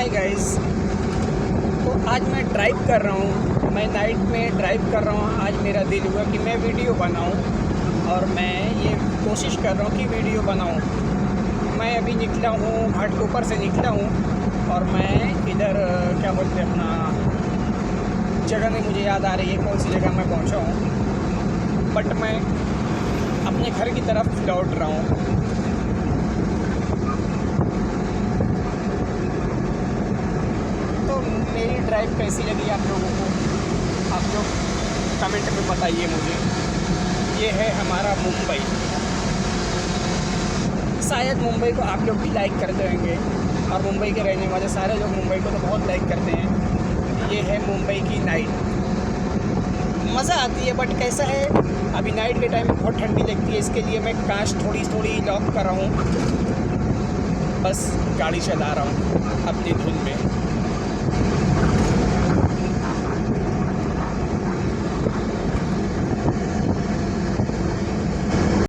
Hi guys. तो आज मैं ड्राइव कर रहा हूँ, मैं नाइट में ड्राइव कर रहा हूँ। आज मेरा दिल हुआ कि मैं वीडियो बनाऊँ और मैं ये कोशिश कर रहा हूँ कि वीडियो बनाऊँ। मैं अभी निकला हूँ, घाटकोपर से निकला हूँ और मैं इधर क्या बोलते हैं अपना जगह नहीं मुझे याद आ रही है कौन सी जगह मैं पहुँचा हूँ, बट मैं अपने घर की तरफ लौट रहा हूँ। तो मेरी ड्राइव कैसी लगी आप लोगों को, आप लोग कमेंट में बताइए मुझे। ये है हमारा मुंबई। शायद मुंबई को आप लोग भी लाइक करते होंगे और मुंबई के रहने वाले सारे लोग मुंबई को तो बहुत लाइक करते हैं। ये है मुंबई की नाइट। मज़ा आती है, बट कैसा है अभी नाइट के टाइम में बहुत ठंडी लगती है, इसके लिए मैं कांच थोड़ी थोड़ी लॉक कर रहा हूँ। बस गाड़ी चला रहा हूँ अपनी धुन में।